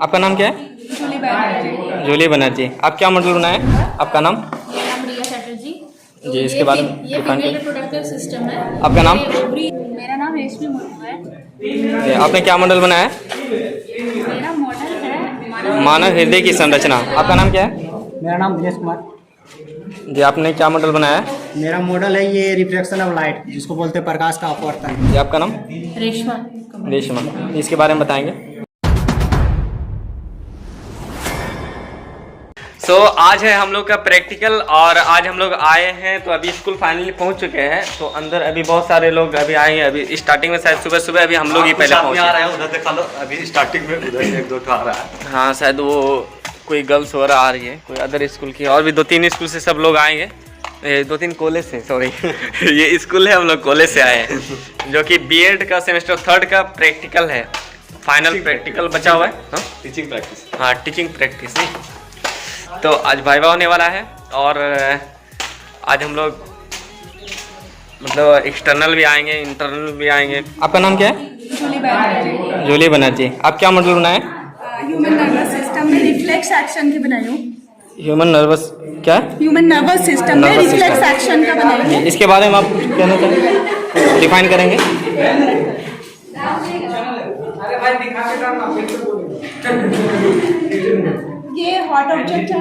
आपका नाम क्या है? जूली बैनर्जी। जूली बनर्जी। आप क्या मॉडल बनाए? आपका नाम? मेरा नाम रिया चैटर्जी। जी, इसके बारे में ये डिफाइन फीमेल करिए। रिप्रोडक्टिव सिस्टम है। आपका नाम? मेरा नाम रेशमी मुर्मू है। ये आपने क्या मॉडल बनाया है? मेरा मॉडल है मानव हृदय की संरचना। आपका नाम क्या है? मेरा नाम दिनेश कुमार। जी, आपने क्या मॉडल बनाया है? मेरा मॉडल है ये रिफ्लेक्शन ऑफ लाइट, जिसको बोलते हैं प्रकाश का अपवर्तन। जी, आपका नाम? रेशमा। रेशमा। इसके बारे में बताएंगे। सो आज है हम लोग का प्रैक्टिकल और आज हम लोग आए हैं तो अभी स्कूल फाइनली पहुंच चुके हैं। तो अंदर अभी बहुत सारे लोग अभी आए हैं। अभी स्टार्टिंग में शायद सुबह सुबह अभी हम लोग ही पहले पहुंचे। आ रहे हैं उधर देखा लो, अभी स्टार्टिंग में उधर से एक दो आ रहा है। हाँ, शायद वो कोई गर्ल्स वगैरह आ रही है, कोई अदर स्कूल की, और भी 2-3 स्कूल से सब लोग आएंगे। 2-3 कॉलेज से, सॉरी ये स्कूल है, हम लोग कॉलेज से आए हैं जो कि बीएड का सेमेस्टर 3 का प्रैक्टिकल है। फाइनल प्रैक्टिकल बचा हुआ है। हाँ, टीचिंग प्रैक्टिस। हाँ, टीचिंग प्रैक्टिस नहीं। तो आज वाइवा होने वाला है और आज हम लोग मतलब एक्सटर्नल भी आएंगे, इंटरनल भी आएंगे। आपका नाम क्या है? जूली बैनर्जी। जूली बनर्जी। आप क्या मॉडल बनाए? ह्यूमन नर्वस सिस्टम में रिफ्लेक्स एक्शन की बनाई हूँ। ह्यूमन नर्वस क्या? ह्यूमन नर्वस सिस्टम में Nervous रिफ्लेक्स system। एक्शन का बनाई हूँ। इसके बारे में आप कुछ कहना चाहेंगे? डिफाइन करेंगे। ये हॉट ऑब्जेक्ट है,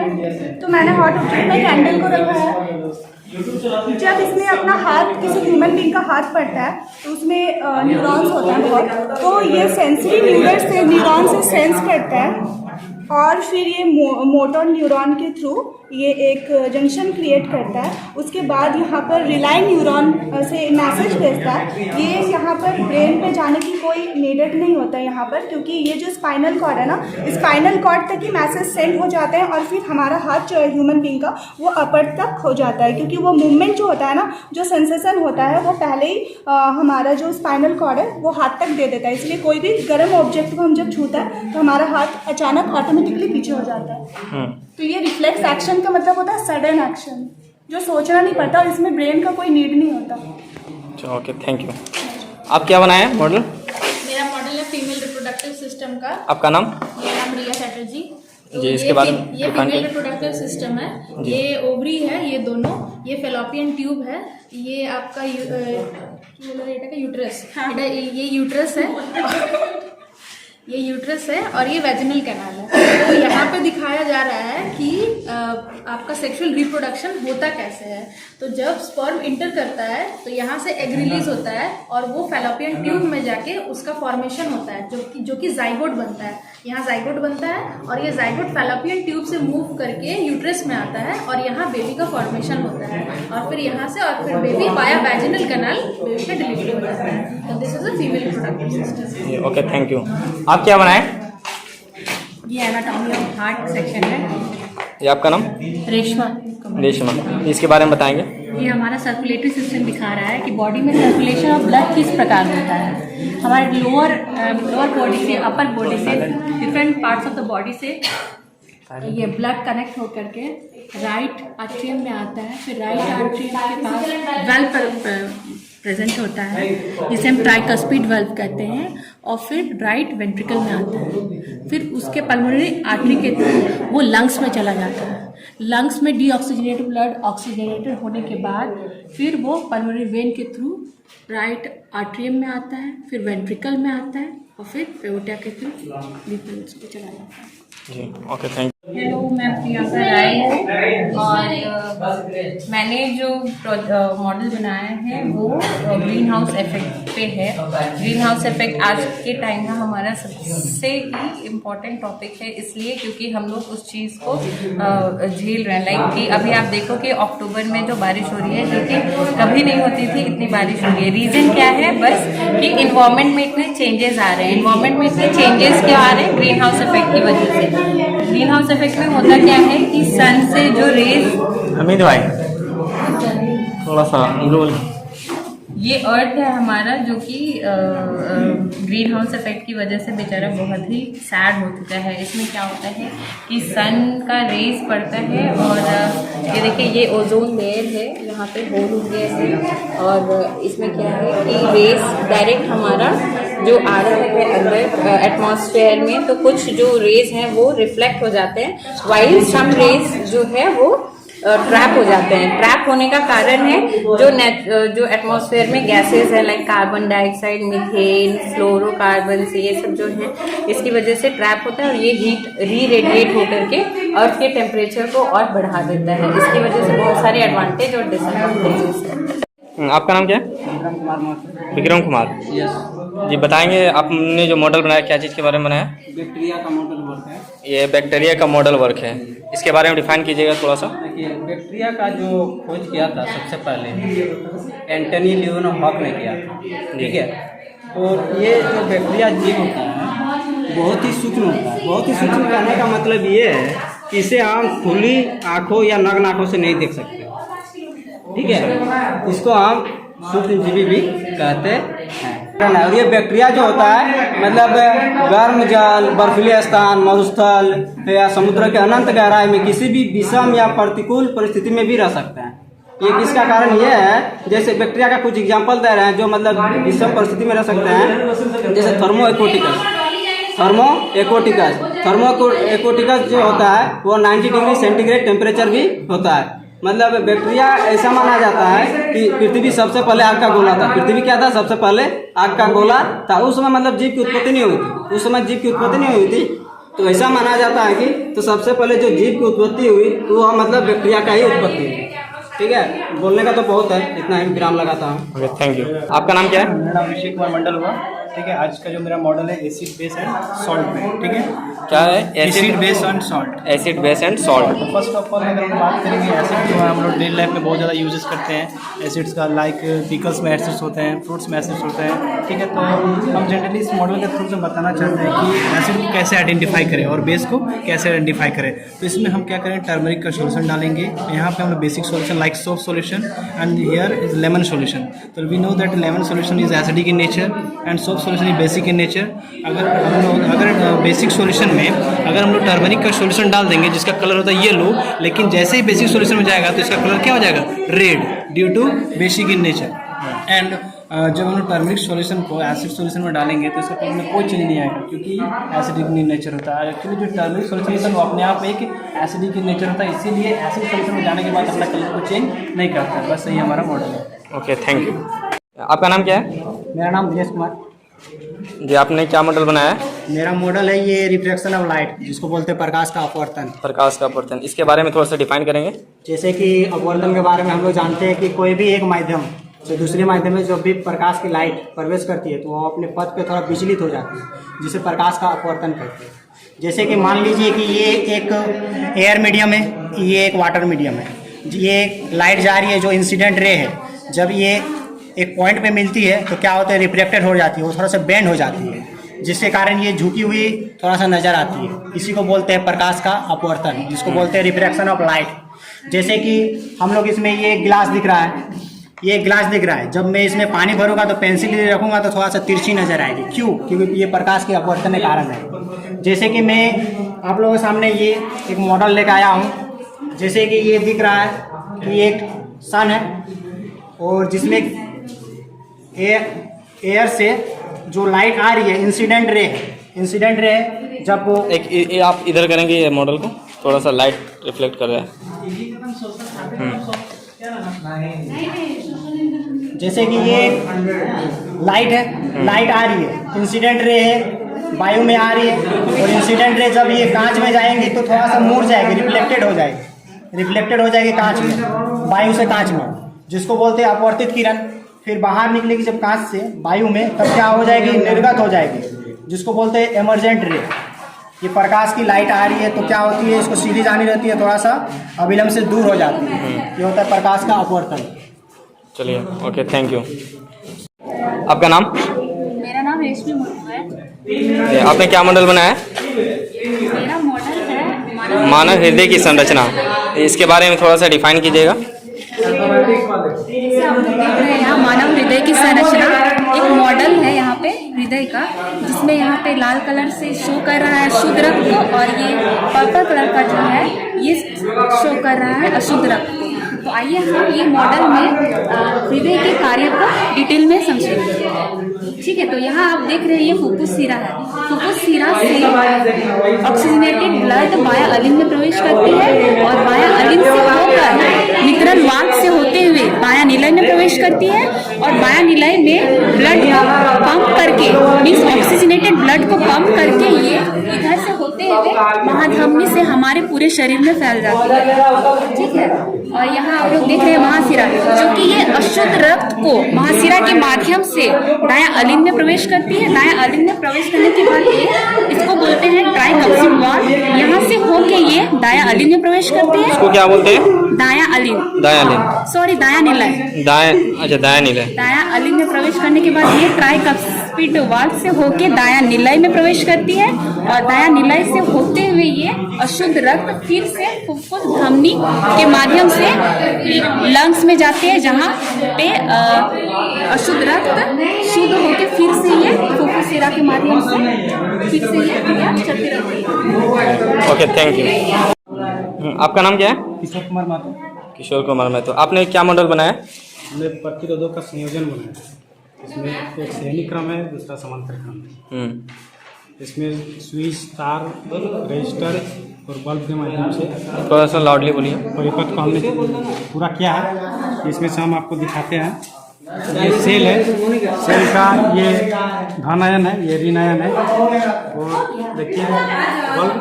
तो मैंने हॉट ऑब्जेक्ट में कैंडल को रखा है। जब इसमें अपना हाथ किसी ह्यूमन बीइंग का हाथ पड़ता है तो उसमें न्यूरॉन्स होता है बहुत, तो ये सेंसरी न्यूरॉन से सेंस करता है और फिर ये मोटर न्यूरॉन के थ्रू ये एक जंक्शन क्रिएट करता है। उसके बाद यहाँ पर रिलाई न्यूरॉन से मैसेज भेजता है। ये यहाँ पर ब्रेन पे जाने की कोई नीडेड नहीं होता है यहाँ पर, क्योंकि ये जो स्पाइनल कॉर्ड है ना, स्पाइनल कॉर्ड तक ही मैसेज सेंड हो जाते हैं और फिर हमारा हाथ जो है ह्यूमन बीइंग का वो अपर तक हो जाता है, क्योंकि वो मूवमेंट जो होता है ना, जो सेंसेशन होता है वो पहले ही हमारा जो स्पाइनल कॉर्ड है वो हाथ तक दे देता है। इसलिए कोई भी गर्म ऑब्जेक्ट को हम जब छूता है तो हमारा हाथ अचानक ऑटोमेटिकली पीछे हो जाता है। तो ये रिफ्लेक्स एक्शन का मतलब होता है सडन एक्शन, जो सोचना नहीं पड़ता और इसमें ब्रेन का कोई नीड नहीं होता। Okay, thank you. आप क्या बनाए मॉडल? मेरा मॉडल है फीमेल रिप्रोडक्टिव सिस्टम का। आपका नाम? मेरा नाम रिया चैटर्जी। जी, इसके बारे में ये डिफाइन फीमेल करिए। रिप्रोडक्टिव सिस्टम है। ये ओवरी है, ये दोनों, ये फेलोपियन ट्यूब है, ये आपका यूट्रस। ये यूट्रस है ये यूट्रस है और ये वेजिनल कैनाल है। तो यहाँ पे दिखाया जा रहा है कि आपका सेक्सुअल रिप्रोडक्शन होता कैसे है। तो जब स्पर्म इंटर करता है तो यहाँ से एग रिलीज होता है और वो फेलोपियन ट्यूब में जाके उसका फॉर्मेशन होता है, जो कि जाइगोट बनता है। यहाँ जाइगोट बनता है और ये जाइगोट फेलोपियन ट्यूब से मूव करके यूट्रस में आता है और यहाँ बेबी का फॉर्मेशन होता है और फिर यहाँ से और फिर baby via vaginal canal baby का डिलीवरी हो जाता है। तो this is a female reproductive system. Okay, thank you. आप क्या बनाए? ये एनाटॉमी ऑफ हार्ट सेक्शन है। ये आपका नाम? रेशमा। रेशमा। इसके बारे में बताएंगे। ये हमारा सर्कुलेटरी सिस्टम दिखा रहा है कि बॉडी में सर्कुलेशन ऑफ ब्लड किस प्रकार होता है। हमारे लोअर बॉडी से अपर बॉडी से different parts of the body से ये ब्लड कनेक्ट होकर के राइट आर्ट्रियम में आता है। फिर राइट आर्ट्रियम के पास वेल्व प्रेजेंट होता है, जिसे हम ट्राइकस्पिड वाल्व कहते हैं, और फिर राइट वेंट्रिकल में आता है। फिर उसके पल्मोनरी आर्टरी के थ्रू वो लंग्स में चला जाता है। लंग्स में डीऑक्सीजनेटेड ब्लड ऑक्सीजनेटेड होने के बाद फिर वो पल्मोनरी वेन के थ्रू राइट आर्ट्रियम में आता है, फिर वेंट्रिकल में आता है और फिर एओर्टा के थ्रू लिम्फ पे चला जाता है। जी, ओके, थैंक यू। हेलो, मैं प्रियंका राय हूँ और मैंने जो मॉडल बनाया है वो ग्रीन हाउस इफेक्ट पे है। ग्रीन हाउस इफेक्ट आज के टाइम का हमारा सबसे ही इम्पोर्टेंट टॉपिक है, इसलिए क्योंकि हम लोग उस चीज़ को झेल रहे हैं। लाइक कि अभी आप देखो कि अक्टूबर में जो बारिश हो रही है, लेकिन कभी नहीं होती थी इतनी बारिश हो रही है। रीज़न क्या है? बस कि इन्वायरमेंट में इतने चेंजेस आ रहे हैं। इन्वायरमेंट में इतने चेंजेस क्यों आ रहे हैं? ग्रीन हाउस इफेक्ट की वजह से। ग्रीन हाउस इफेक्ट में होता क्या है कि सन से जो रेज, हमीद भाई थोड़ा सा रोल। ये अर्थ है हमारा जो कि ग्रीन हाउस इफेक्ट की वजह से बेचारा बहुत ही सैड हो चुका है। इसमें क्या होता है कि सन का रेज पड़ता है और ये देखिए, ये ओजोन लेयर है, यहाँ पे होल हो गया है और इसमें क्या है कि रेज डायरेक्ट हमारा जो आ रहा है अंदर एटमॉस्फेयर में, तो कुछ जो रेज हैं वो रिफ्लेक्ट हो जाते हैं, वाइल सम रेज जो है वो ट्रैप हो जाते हैं। ट्रैप होने का कारण है जो एटमॉस्फेयर में गैसेस है like carbon dioxide, methane, fluorocarbon, ये सब जो है इसकी वजह से ट्रैप होता है और ये हीट री-रेडिएट होकर के अर्थ के टेम्परेचर को और बढ़ा देता है। इसकी वजह से बहुत सारे एडवांटेज और डिसएडवांटेजेस है। आपका नाम क्या है? विक्रम कुमार। विक्रम कुमार जी, बताएंगे आपने जो मॉडल बनाया क्या चीज़ के बारे में बनाया? बैक्टीरिया का मॉडल वर्क है। ये बैक्टीरिया का मॉडल वर्क है, इसके बारे में डिफाइन कीजिएगा थोड़ा सा। देखिए, बैक्टीरिया का जो खोज किया था सबसे पहले एंटनी लियोनहॉक ने किया था, ठीक है। तो ये जो बैक्टीरिया जीव होता है बहुत ही सूक्ष्म होता है। बहुत ही सूक्ष्म कहने का मतलब ये है कि इसे हम खुली आँखों या नग्न आँखों से नहीं देख सकते, ठीक है। इसको हम सूक्ष्म जीवी भी कहते हैं। और ये बैक्टीरिया जो होता है मतलब गर्म जल, बर्फीले स्थान, मरुस्थल या समुद्र के अनंत गहराई में किसी भी विषम या प्रतिकूल परिस्थिति में भी रह सकते हैं। ये किसका कारण ये है, जैसे बैक्टीरिया का कुछ एग्जांपल दे रहे हैं जो मतलब विषम परिस्थिति में रह सकते हैं, जैसे थर्मो एक्वाटिकस जो होता है वो 90 डिग्री सेंटीग्रेड टेम्परेचर भी होता है। मतलब बैक्टीरिया ऐसा माना जाता है कि पृथ्वी सबसे पहले आग का गोला था। पृथ्वी क्या था? सबसे पहले आग का गोला था। उस समय मतलब जीव की उत्पत्ति नहीं हुई थी, उस समय जीव की उत्पत्ति नहीं हुई थी। तो ऐसा माना जाता है कि तो सबसे पहले जो जीव की उत्पत्ति हुई वो मतलब बैक्टीरिया का ही उत्पत्ति हुई, ठीक है। बोलने का तो बहुत है, इतना ही विराम लगाता हूँ। Okay, thank you. आपका नाम क्या है? मेरा नाम ऋषि कुमार मंडल हुआ, ठीक है। आज का जो मेरा मॉडल है एसिड बेस एंड सॉल्ट में, ठीक है। क्या है? Acid base and salt. Acid base and salt. तो फर्स्ट ऑफ ऑल अगर हम बात करेंगे एसिड जो हम लोग डेली लाइफ में बहुत ज़्यादा यूजेस करते हैं एसिड्स का, लाइक पिकल्स में एसिड्स होते हैं, फ्रूट्स में एसिड्स होते हैं, ठीक है। तो हम जनरली इस मॉडल के थ्रू से बताना चाहते हैं कि एसिड को कैसे आइडेंटिफाई करें और बेस को कैसे आइडेंटिफाई करें। तो इसमें हम क्या करें, टर्मरिक का सोल्यूशन डालेंगे। यहाँ पे हम लोग basic solution like soap solution and here is lemon solution. तो we know that lemon solution is acidic in nature and soap solution is basic in nature. अगर बेसिक सोल्यूशन में अगर हम लोग टर्मरिक का सोल्यूशन डाल देंगे जिसका कलर होता है येलो, लेकिन जैसे ही बेसिक सोल्यूशन में जाएगा तो इसका कलर क्या हो जाएगा? Red, due to basic in nature. And जब हम लोग टर्मरिक सोल्यूशन को एसिड सोल्यूशन में डालेंगे तो इसका कलर में कोई चेंज नहीं आएगा क्योंकि एसिडिक इन नेचर होता है। एक्चुअली जो टर्मरिक सोल्यूशन होता है वो अपने आप एक एसिडिक इन नेचर होता है, इसीलिए एसिड सोल्यूशन में जाने के बाद अपना कलर को चेंज नहीं करता है। बस यही हमारा मॉडल है। Okay, thank you. आपका नाम क्या है? मेरा नाम दिनेश कुमार जी, आपने क्या मॉडल बनाया है? मेरा मॉडल है ये रिफ्लेक्शन ऑफ लाइट, जिसको बोलते हैं प्रकाश का अपवर्तन। प्रकाश का अपवर्तन, इसके बारे में थोड़ा सा डिफाइन करेंगे। जैसे कि अपवर्तन के बारे में हम लोग जानते हैं कि कोई भी एक माध्यम से दूसरे माध्यम में जब भी प्रकाश की लाइट प्रवेश करती है तो वो अपने पथ पे थोड़ा विचलित हो जाती है, जिसे प्रकाश का अपवर्तन कहते हैं। जैसे कि मान लीजिए कि ये एक एयर मीडियम है, ये एक वाटर मीडियम है, ये लाइट जा रही है जो इंसिडेंट रे है, जब ये एक पॉइंट पे मिलती है तो क्या होता है, रिफ्लेक्टेड हो जाती है, वो थोड़ा सा बेंड हो जाती है, जिसके कारण ये झुकी हुई थोड़ा सा नज़र आती है। इसी को बोलते हैं प्रकाश का अपवर्तन, जिसको बोलते हैं रिफ्रैक्शन ऑफ लाइट। जैसे कि हम लोग इसमें ये गिलास दिख रहा है, ये गिलास दिख रहा है, जब मैं इसमें पानी भरूंगा तो पेंसिल रखूंगा तो थोड़ा सा तिरछी नजर आएगी। क्यों? क्योंकि ये प्रकाश के अपवर्तन के कारण है। जैसे कि मैं आप लोगों के सामने ये एक मॉडल लेकर आया हूँ। जैसे कि ये दिख रहा है कि एक सन है और जिसमें एयर से जो लाइट आ रही है इंसिडेंट रे जब वो आप इधर करेंगे ये मॉडल को, थोड़ा सा लाइट रिफ्लेक्ट कर रहा है। जैसे कि ये लाइट है, लाइट आ रही है, इंसिडेंट रे है, वायु में आ रही है, और इंसिडेंट रे जब ये कांच में जाएंगी तो थोड़ा सा मुड़ जाएगी, रिफ्लेक्टेड हो जाएगी कांच में, वायु से कांच में, जिसको बोलते हैं अपवर्तित किरण। फिर बाहर निकलेगी जब कांच से वायु में, तब क्या हो जाएगी, निर्गत हो जाएगी, जिसको बोलते हैं एमर्जेंट रे। ये प्रकाश की लाइट आ रही है तो क्या होती है, इसको सीधी जानी रहती है, थोड़ा सा अविलंब से दूर हो जाती है। ये होता है प्रकाश का अपवर्तन। चलिए, ओके, थैंक यू। आपका नाम? मेरा नाम रेशमी मुर्मू है। आपने क्या मॉडल बनाया है? मेरा मॉडल है मानव हृदय की संरचना, इसके बारे में थोड़ा सा डिफाइन कीजिएगा। जैसे आप लोग देख रहे हैं यहाँ मानव हृदय की संरचना, एक मॉडल है यहाँ पे हृदय का, जिसमें यहाँ पे लाल कलर से शो कर रहा है शुद्ध रक्त, और ये पर्पल कलर का जो है ये शो कर रहा है अशुद्ध रक्त। तो आइए हम ये मॉडल में हृदय के कार्य को डिटेल में समझेंगे। ठीक है, तो यहाँ आप देख रहे हैं ये फुफ्फुस सिरा है। फुफ्फुस सिरा से ऑक्सीजनेटेड ब्लड वाया अलिन में प्रवेश करती है और वाया अलिन से होकर मित्रल वाल्व से होते हुए वाया निलय में प्रवेश करती है और वाया निलय में ब्लड पंप करके मीन्स ऑक्सीजनेटेड ब्लड को पंप करके ये इधर से होते हुए महाधमनी से हमारे पूरे शरीर में फैल जाती है। ठीक है, और यहाँ आप लोग देख रहे हैं महाशिरा, जो कि ये अशुद्ध रक्त को महाशिरा के माध्यम से दाया अलिन में प्रवेश करती है। दाया अलिन में प्रवेश करने के बाद ये इसको बोलते हैं ट्राइकप्सिड वाल्व। यहाँ से होके ये दाया अलिन में प्रवेश करती है। इसको क्या बोलते हैं? दाया अलिन, दाया अलिन, सॉरी दाया निलय, अच्छा दाया निलय। दाया अलिन में प्रवेश करने के बाद ये ट्राइकप्सिड वाल्व से होके दाया निलय में प्रवेश करती है और दाया निलय से होते हुए ये अशुद्ध रक्त फिर से फुफ्फुस धमनी के माध्यम से लंग्स में जाते हैं, जहाँ पे अशुद्ध रक्त शुद्ध होके फिर से ये फुफ्फुस सिरा के माध्यम से फिर से ये क्रिया चलती रहती है। Okay, thank you. आपका नाम क्या है? किशोर कुमार महतो। किशोर कुमार महतो। आपने क्या मॉडल बनाया? हमने प्रतिरोधों का संयोजन बनाया है। इसमें एक श्रेणी क्रम है, दूसरा समांतर क्रम है। इसमें स्विच, तार, रजिस्टर और बल्ब के माध्यम से थोड़ा सा लाउडली बोलिए। परिपथ को हमने पूरा किया है। इसमें से हम आपको दिखाते हैं। ये सेल है, सेल का ये धनायन है, ये ऋणायन है और देखिए बल्ब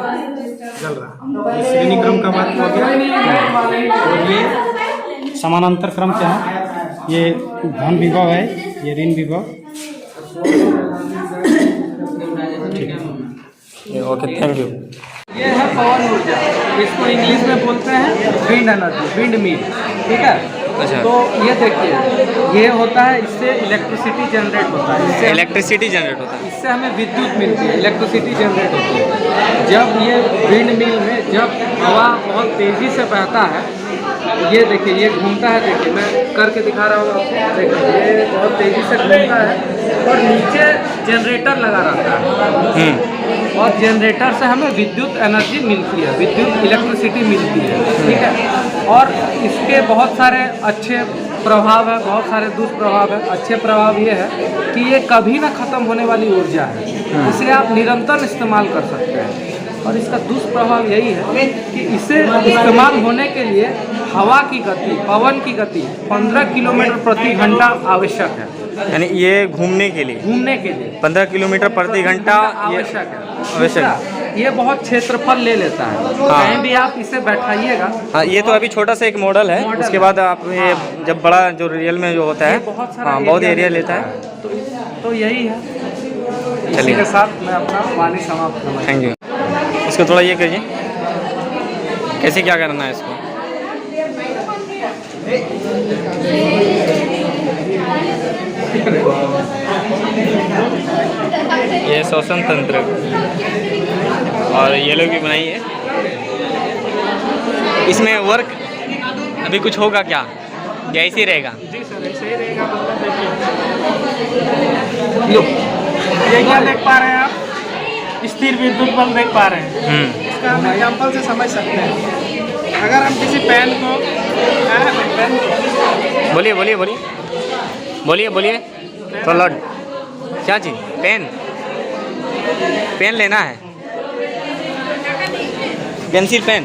जल रहा है। ये श्रेणी क्रम का बात हो गया और ये समानांतर क्रम क्या है? ये धन विभव है, ये ऋण विभव। Okay, thank you. ये है पवन ऊर्जा, इसको इंग्लिश में बोलते हैं विंड एनर्जी, विंड मिल। ठीक है, अच्छा। तो ये देखिए, ये होता है, इससे इलेक्ट्रिसिटी जनरेट होता है। इससे इलेक्ट्रिसिटी जनरेट होता है। इससे हमें विद्युत मिलती है, इलेक्ट्रिसिटी जनरेट होती है। जब ये विंड मिल में जब हवा बहुत तेज़ी से बहता है, ये देखिए ये घूमता है, देखिए मैं करके दिखा रहा हूँ आपको। देखिए ये बहुत तेज़ी से घूमता है और नीचे जनरेटर लगा रहता है और जनरेटर से हमें विद्युत एनर्जी मिलती है, विद्युत इलेक्ट्रिसिटी मिलती है। ठीक है, और इसके बहुत सारे अच्छे प्रभाव है, बहुत सारे दुष्प्रभाव है। अच्छे प्रभाव ये है कि ये कभी ना ख़त्म होने वाली ऊर्जा है, इसलिए आप निरंतर इस्तेमाल कर सकते हैं। और इसका दुष्प्रभाव यही है कि इसे इस्तेमाल होने के लिए हवा की गति, पवन की गति 15 किलोमीटर प्रति घंटा आवश्यक है। यानी ये घूमने के लिए 15 किलोमीटर प्रति घंटा आवश्यक है। ये बहुत क्षेत्रफल ले लेता है। कहीं भी आप इसे बैठाइएगा। हाँ, ये तो अभी छोटा सा एक मॉडल है। उसके बाद आप ये जब बड़ा जो रियल में जो होता है बहुत एरिया लेता है। तो यही है। इसी के साथ मैं अपना वाणी समाप्त करना। Thank you. इसको थोड़ा ये करिए, कैसे क्या करना है इसको। ये श्वसन तंत्र और ये लोग भी बनाई है। इसमें वर्क अभी कुछ होगा क्या, या ऐसे ही रहेगा? जी सर, ऐसे ही रहेगा। ये क्या देख पा रहे हैं आप? स्थिर विद्युत बल देख पा रहे हैं। इसका हम एग्जाम्पल से समझ सकते हैं। अगर हम किसी पेन को बोलिए बोलिए बोलिए बोलिए बोलिए तो लौट क्या चीज़? पेन लेना है, पेंसिल पेन।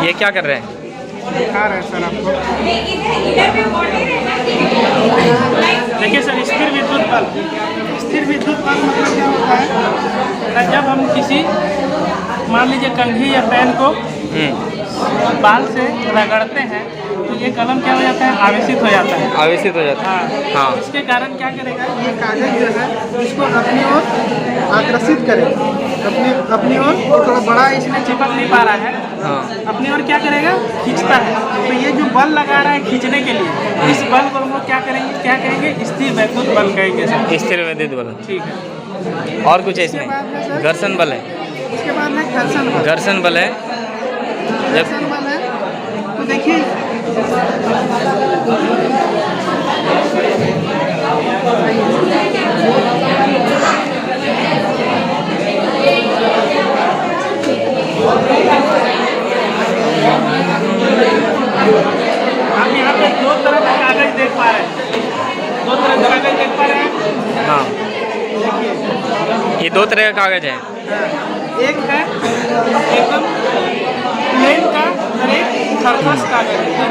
ये क्या कर रहे हैं? दिखा रहे हैं सर आपको। देखिए सर, स्थिर विद्युत बल, स्थिर विद्युत बल मतलब क्या होता है? जब हम किसी मान लीजिए कंघी या पेन को बाल से रगड़ते हैं तो ये कलम क्या हो जाता है? आवेशित हो जाता है। आवेशित हो जाता है। हाँ। इसके कारण क्या करेगा? ये कागज जो है इसको अपनी ओर आकर्षित करेगा, अपनी ओर थोड़ा बड़ा इसमें चिपक नहीं पा रहा है। हाँ। अपनी ओर क्या करेगा? खींचता है। तो ये जो बल लगा रहा है खींचने के लिए, इस बल को हम लोग क्या करेंगे? स्थिर विद्युत बल कहेंगे सर। स्थिर विद्युत बल। ठीक है। और कुछ है इसमें? घर्षण बल है। इसके बाद में घर्षण बल। घर्षण बल है। घर्षण बल है तो देखिए ये दो तरह का कागज है। एक है एकदम प्लेन का और एक खरकस कागज है।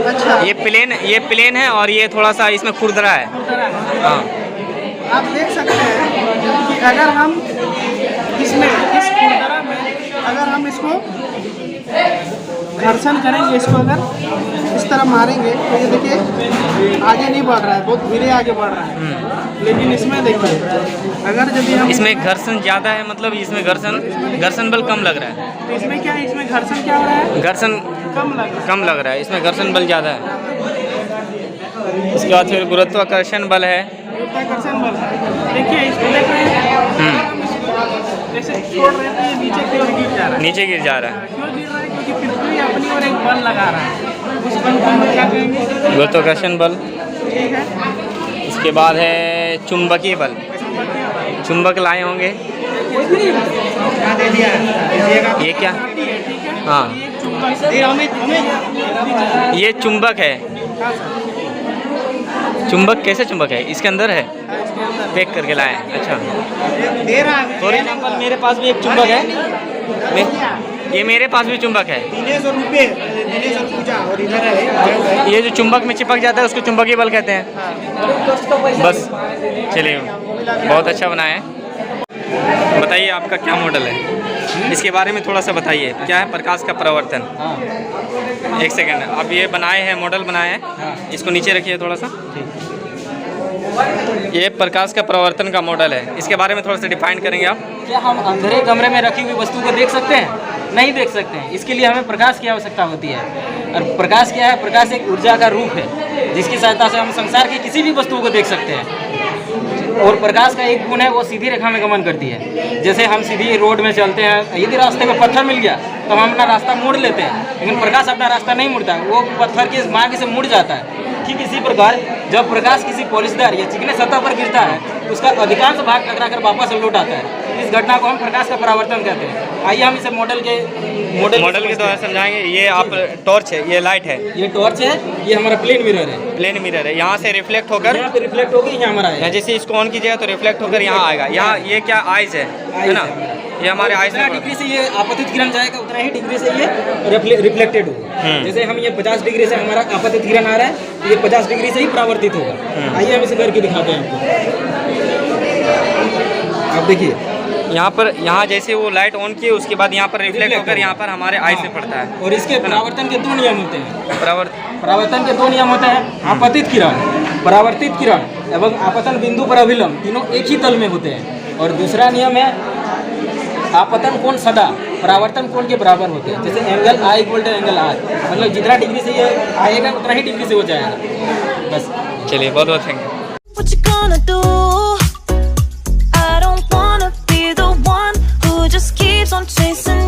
अच्छा, ये प्लेन है और ये थोड़ा सा इसमें खुरदरा है। हाँ, आप देख सकते हैं कि अगर हम इसमें इस खुरदरा में अगर हम इसको घर्षण करेंगे, इसको अगर इस तरह मारेंगे तो ये देखिए आगे नहीं बढ़ रहा है, बहुत धीरे आगे बढ़ रहा है। लेकिन इसमें देखिए अगर यदि हम इसमें घर्षण ज़्यादा है, मतलब इसमें घर्षण बल कम लग रहा है। तो इसमें क्या है, इसमें घर्षण क्या हो रहा है, घर्षण कम लग रहा है। इसमें घर्षण बल ज़्यादा है। उसके बाद फिर गुरुत्वाकर्षण बल है। गुरुत्वाकर्षण बल देखिए, इसको देख रहे हैं अगर हम इसको जैसे छोड़ रहे हैं तो ये नीचे की ओर गिर जा रहा है। नीचे गिर जा रहा है। क्यों गिर रहा है, क्योंकि पृथ्वी अपनी ओर एक बल लगा रहा है। उस बल को हम क्या कहेंगे, गुरुत्वाकर्षण बल। ठीक है। इसके बाद है चुंबकीय बल। चुंबक लाए होंगे। ये क्या? हाँ, ये चुंबक है। चुंबक कैसे चुंबक है? इसके अंदर है, पैक करके लाए हैं। अच्छा, फॉर एग्जाम्पल मेरे पास भी एक चुंबक है। ये मेरे पास भी चुंबक है। ये जो चुंबक में चिपक जाता है उसको चुंबकीय बल कहते हैं। बस, चलिए, बहुत अच्छा बनाया है। बताइए आपका क्या मॉडल है, इसके बारे में थोड़ा सा बताइए। क्या है प्रकाश का परावर्तन? एक सेकंड, अब ये बनाए हैं, मॉडल बनाए हैं, इसको नीचे रखिए थोड़ा सा। ये प्रकाश का परावर्तन का मॉडल है, इसके बारे में थोड़ा सा डिफाइन करेंगे आप? क्या हम अंधेरे कमरे में रखी हुई वस्तु को देख सकते हैं? नहीं देख सकते हैं। इसके लिए हमें प्रकाश की आवश्यकता होती है। और प्रकाश क्या है? प्रकाश एक ऊर्जा का रूप है जिसकी सहायता से हम संसार की किसी भी वस्तु को देख सकते हैं। और प्रकाश का एक गुण है, वो सीधी रेखा में गमन करती है। जैसे हम सीधी रोड में चलते हैं, यदि रास्ते में पत्थर मिल गया तो हम अपना रास्ता मोड़ लेते हैं, लेकिन प्रकाश अपना रास्ता नहीं मुड़ता, वो पत्थर के मार्ग से मुड़ जाता है। ठीक इसी प्रकार जब प्रकाश किसी पॉलिशदार या चिकने सतह पर गिरता है तो उसका अधिकांश भाग टकरा कर वापस लौट आता है। इस घटना को हम प्रकाश का परावर्तन कहते हैं। आइए हम इसे मॉडल के द्वारा समझाएंगे। ये आप टॉर्च है, ये लाइट है, ये टॉर्च है, ये हमारा प्लेन मिरर है। प्लेन मिरर है, यहाँ से रिफ्लेक्ट होकर यहाँ पे रिफ्लेक्ट होकर यहाँ हमारा है। जैसे इसको ऑन कीजिएगा तो रिफ्लेक्ट होकर यहाँ आएगा। यहाँ ये क्या आइज है ना? ये हमारे आइज जितना डिग्री से ये आपतित किरण जाएगा उतना ही डिग्री से ये रिफ्लेक्टेड होगा। जैसे हम ये 50 डिग्री से हमारा आपतित किरण आ रहा है तो ये 50 डिग्री से ही परावर्तित होगा। आइए हम इसे करके दिखाते हैं आपको। आप देखिए यहाँ जैसे वो लाइट ऑन की, उसके बाद यहाँ पर रिफ्लेक्ट होकर यहाँ पर हमारे आइज में पड़ता है। और इसके परावर्तन के 2 नियम होते हैं। परावर्तन के 2 नियम होते हैं, आपतित किरण, परावर्तित किरण एवं आपतन बिंदु पर अभिलंब, तीनों एक ही तल में होते हैं। और दूसरा नियम है आपतन कोण सदा परावर्तन कोण के बराबर होते हैं। जैसे एंगल I = एंगल R, मतलब जितना डिग्री से ये आएगा उतना ही डिग्री से हो जाएगा। बस, चलिए, बहुत बहुत thank you. What you gonna do? I don't wanna be the one who just keeps on chasing